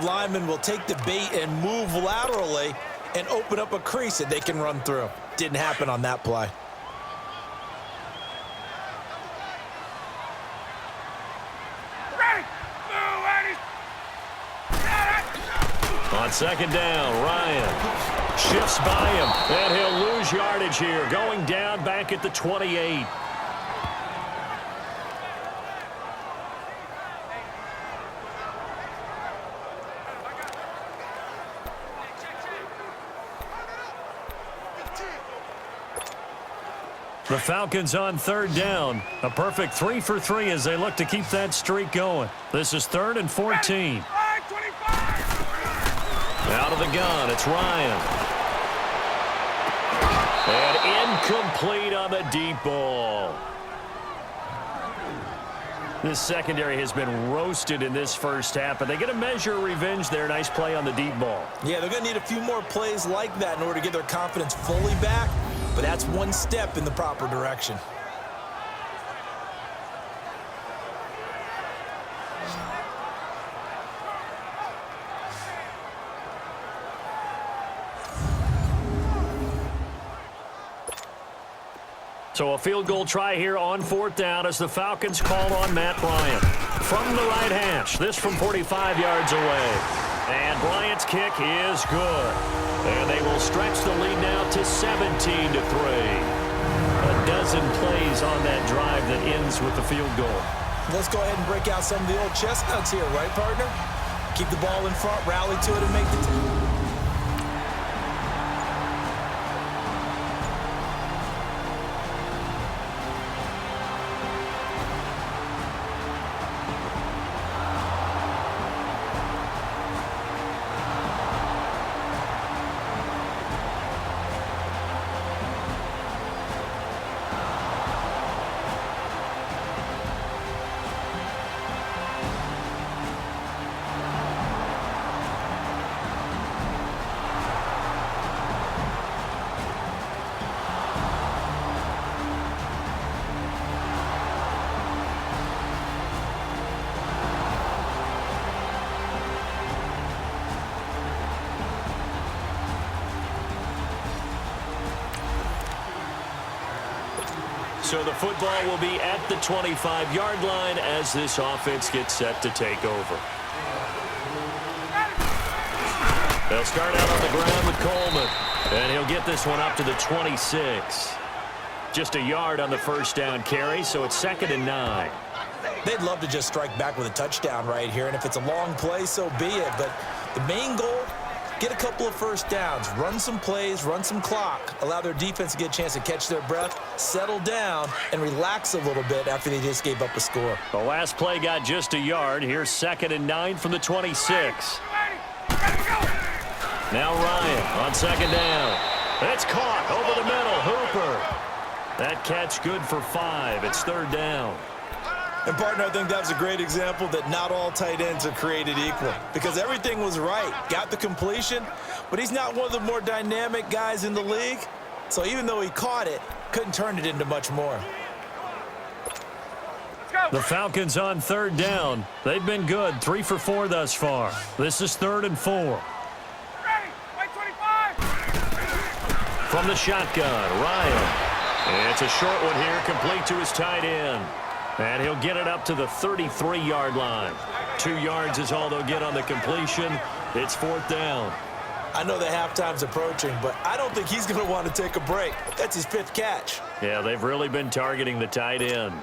lineman will take the bait and move laterally and open up a crease that they can run through. Didn't happen on that play. On second down, Ryan shifts by him, and he'll lose yardage here, going down back at the 28. The Falcons on third down. A perfect 3 for 3 as they look to keep that streak going. This is 3rd and 14. Out of the gun, it's Ryan. And incomplete on the deep ball. This secondary has been roasted in this first half, but they get a measure of revenge there. Nice play on the deep ball. Yeah, they're going to need a few more plays like that in order to get their confidence fully back, but that's one step in the proper direction. So a field goal try here on 4th down as the Falcons call on Matt Bryant. From the right hash, this from 45 yards away. And Bryant's kick is good. And they will stretch the lead now to 17-3. A dozen plays on that drive that ends with the field goal. Let's go ahead and break out some of the old chestnuts here, right, partner? Keep the ball in front, rally to it, and make the... So the football will be at the 25-yard line as this offense gets set to take over. They'll start out on the ground with Coleman, and he'll get this one up to the 26. Just a yard on the first down carry, so it's 2nd and 9. They'd love to just strike back with a touchdown right here, and if it's a long play, so be it. But the main goal, get a couple of first downs, run some plays, run some clock, allow their defense to get a chance to catch their breath, settle down, and relax a little bit after they just gave up a score. The last play got just a yard. Here's 2nd and 9 from the 26. Now Ryan on 2nd down. It's caught over the middle. Hooper. That catch good for 5. It's 3rd down. And, partner, I think that was a great example that not all tight ends are created equal because everything was right. Got the completion, but he's not one of the more dynamic guys in the league. So even though he caught it, couldn't turn it into much more. The Falcons on 3rd down. They've been good, 3 for 4 thus far. This is 3rd and 4. From the shotgun, Ryan. It's a short one here, complete to his tight end. And he'll get it up to the 33-yard line. 2 yards is all they'll get on the completion. It's 4th down. I know the halftime's approaching, but I don't think he's going to want to take a break. That's his 5th catch. Yeah, they've really been targeting the tight end.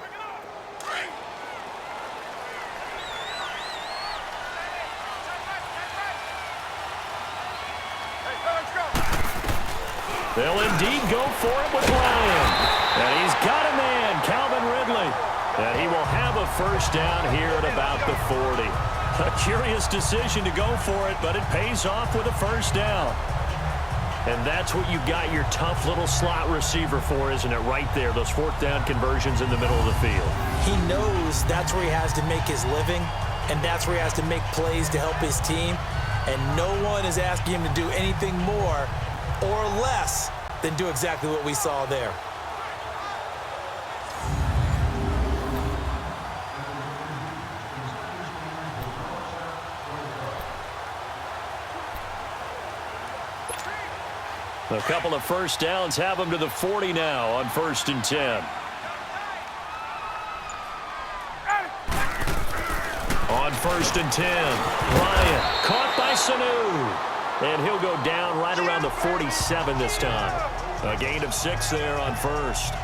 They'll indeed go for it with Ryan. And he's got a man, Calvin Ridley. And he will have a first down here at about the 40. A curious decision to go for it, but it pays off with a first down. And that's what you got your tough little slot receiver for, isn't it? Right there, those 4th down conversions in the middle of the field. He knows that's where he has to make his living, and that's where he has to make plays to help his team. And no one is asking him to do anything more or less than do exactly what we saw there. A couple of first downs have them to the 40 now on 1st and 10. On 1st and 10, Ryan caught by Sanu. And he'll go down right around the 47 this time. A gain of 6 there on 1st.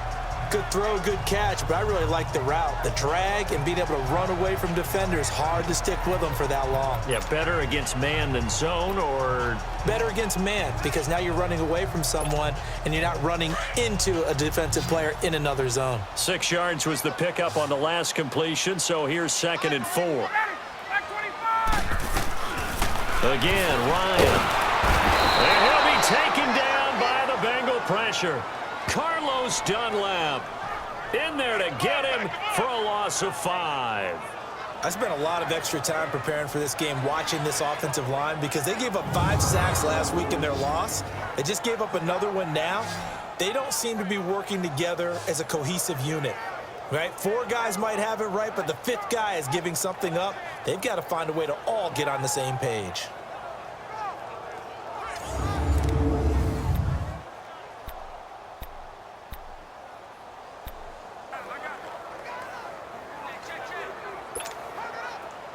Good throw, good catch, but I really like the route. The drag and being able to run away from defenders, hard to stick with them for that long. Yeah, better against man than zone, or? Better against man, because now you're running away from someone and you're not running into a defensive player in another zone. 6 yards was the pickup on the last completion, so here's 2nd and 4. Again, Ryan. And he'll be taken down by the Bengal pressure. Carlos Dunlap in there to get him for a loss of 5. I spent a lot of extra time preparing for this game watching this offensive line because they gave up 5 sacks last week in their loss. They just gave up another one now. They don't seem to be working together as a cohesive unit, right? 4 guys might have it right, but the 5th guy is giving something up. They've got to find a way to all get on the same page.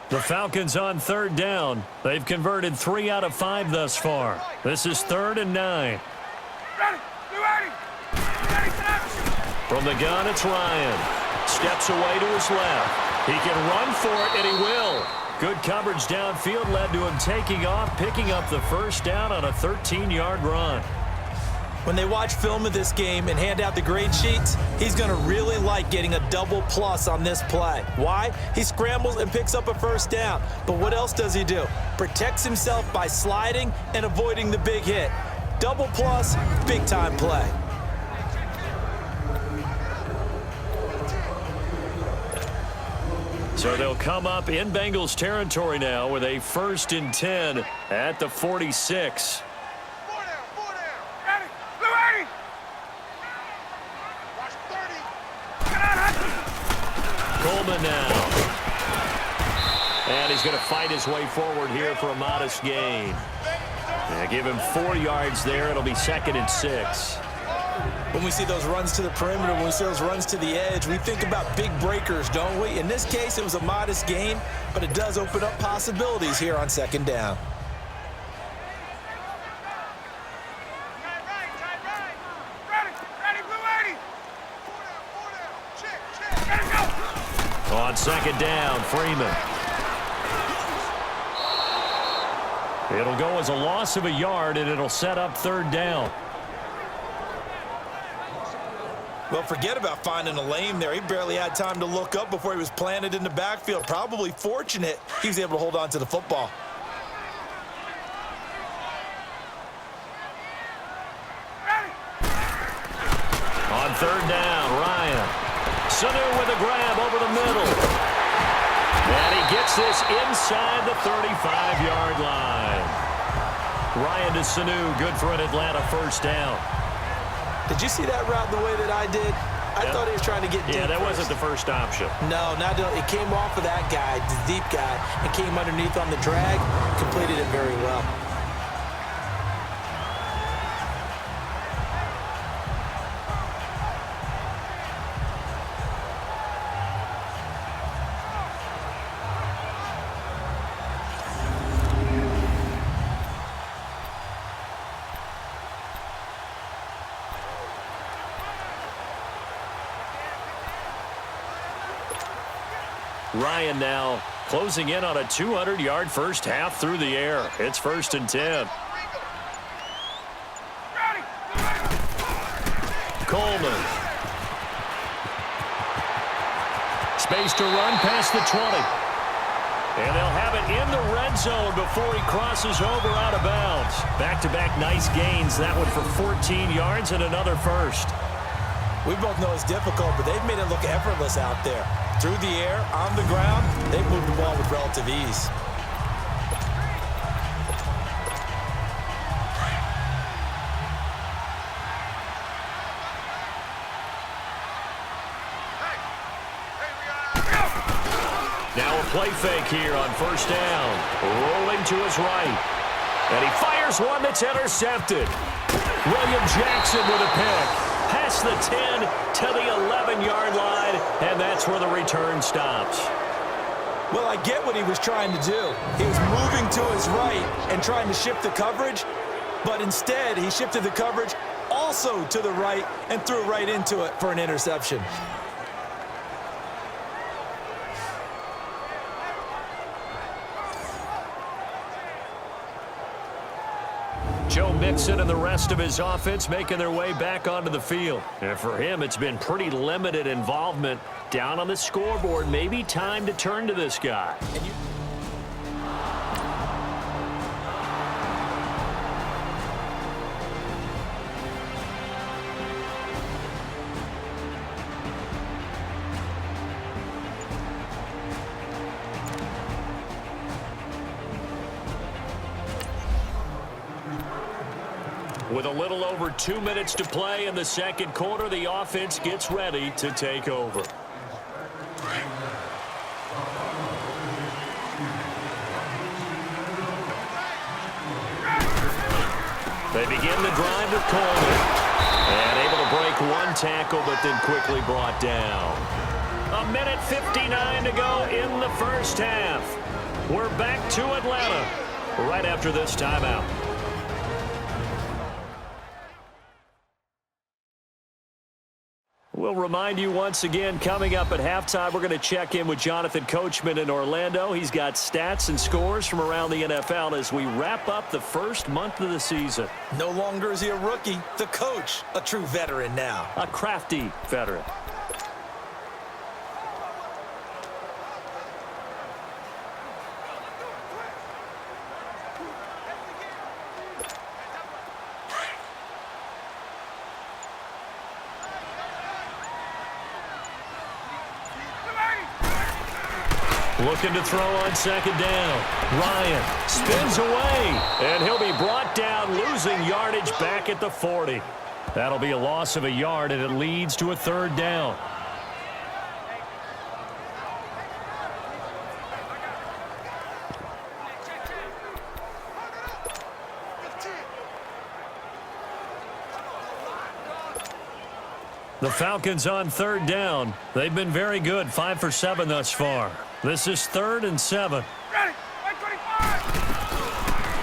The Falcons on 3rd down. They've converted 3 out of 5 thus far. This is 3rd and 9. From the gun, it's Ryan. Steps away to his left. He can run for it, and he will. Good coverage downfield led to him taking off, picking up the 1st down on a 13-yard run. When they watch film of this game and hand out the grade sheets, he's going to really like getting a double plus on this play. Why? He scrambles and picks up a 1st down. But what else does he do? Protects himself by sliding and avoiding the big hit. Double plus, big-time play. So they'll come up in Bengals territory now with a 1st and 10 at the 46. Coleman now. And he's going to fight his way forward here for a modest gain. They give him 4 yards there. It'll be 2nd and 6. When we see those runs to the perimeter, when we see those runs to the edge, we think about big breakers, don't we? In this case, it was a modest gain, but it does open up possibilities here on 2nd down. On 2nd down, Freeman. It'll go as a loss of a yard, and it'll set up 3rd down. Well, forget about finding a lane there. He barely had time to look up before he was planted in the backfield. Probably fortunate he was able to hold on to the football. On 3rd down, Ryan. Sanu with a grab over the middle. And he gets this inside the 35-yard line. Ryan to Sanu, good for an Atlanta 1st down. Did you see that route the way that I did? I thought he was trying to get deep. Yeah, that first. wasn't the first option. No, it came off of that guy, the deep guy, and came underneath on the drag, completed it very well. Ryan now closing in on a 200-yard first half through the air. It's 1st and 10. Coleman. Space to run past the 20. And they'll have it in the red zone before he crosses over out of bounds. Back-to-back nice gains. That one for 14 yards and another 1st. We both know it's difficult, but they've made it look effortless out there. Through the air, on the ground, they've moved the ball with relative ease. Now a play fake here on 1st down. Rolling to his right. And he fires one that's intercepted. William Jackson with a pick. Past the 10 to the 11-yard line, and that's where the return stops. Well, I get what he was trying to do. He was moving to his right and trying to shift the coverage, but instead he shifted the coverage also to the right and threw right into it for an interception. Joe Mixon and the rest of his offense making their way back onto the field. And for him, it's been pretty limited involvement. Down on the scoreboard, maybe time to turn to this guy. With a little over 2 minutes to play in the second quarter, the offense gets ready to take over. They begin the drive with Coleman. And able to break one tackle, but then quickly brought down. 1:59 to go in the first half. We're back to Atlanta right after this timeout. We'll remind you once again, coming up at halftime, we're going to check in with Jonathan Coachman in Orlando. He's got stats and scores from around the NFL as we wrap up the first month of the season. No longer is he a rookie. The coach, a true veteran now. A crafty veteran. Looking to throw on second down. Ryan spins away, and he'll be brought down, losing yardage back at the 40. That'll be a loss of a yard, and it leads to a third down. The Falcons on third down. They've been very good, 5 for 7 thus far. This is 3rd and 7.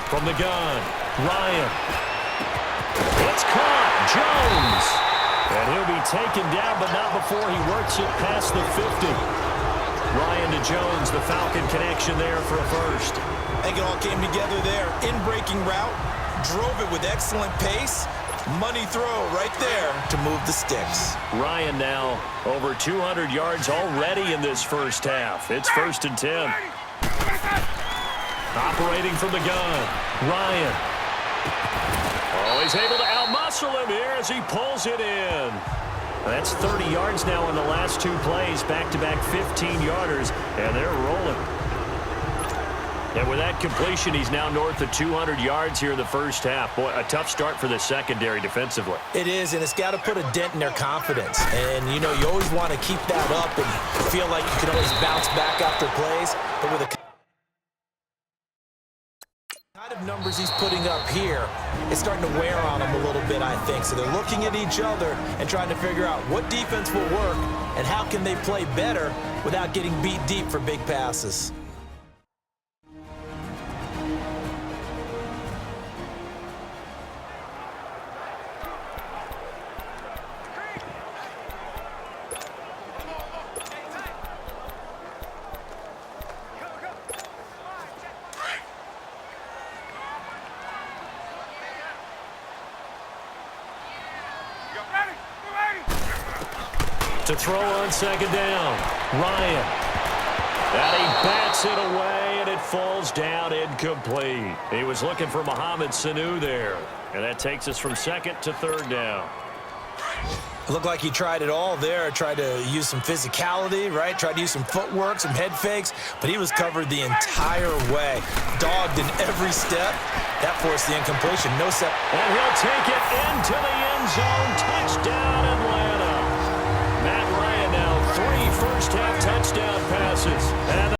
From the gun, Ryan. It's caught, Jones. And he'll be taken down, but not before he works it past the 50. Ryan to Jones, the Falcon connection there for a first. I think it all came together there. In-breaking route, drove it with excellent pace. Money throw right there to move the sticks. Ryan now over 200 yards already in this first half. It's 1st and 10. Operating from the gun, Ryan. Oh, he's able to outmuscle him here as he pulls it in. That's 30 yards now in the last 2 plays, back-to-back 15-yarders, and they're rolling. And with that completion, he's now north of 200 yards here in the first half. Boy, a tough start for the secondary defensively. It is, and it's got to put a dent in their confidence. And, you know, you always want to keep that up and feel like you can always bounce back after plays. But with the kind of numbers he's putting up here, it's starting to wear on them a little bit, I think. So they're looking at each other and trying to figure out what defense will work and how can they play better without getting beat deep for big passes. To throw on second down, Ryan. And he bats it away, and it falls down incomplete. He was looking for Mohamed Sanu there. And that takes us from 2nd to 3rd down. It looked like he tried it all there, tried to use some physicality, right? Tried to use some footwork, some head fakes, but he was covered the entire way. Dogged in every step. That forced the incompletion. No set. And he'll take it into the end zone. Touchdown, Atlanta. Matt Ryan now 3 first-half touchdown passes. And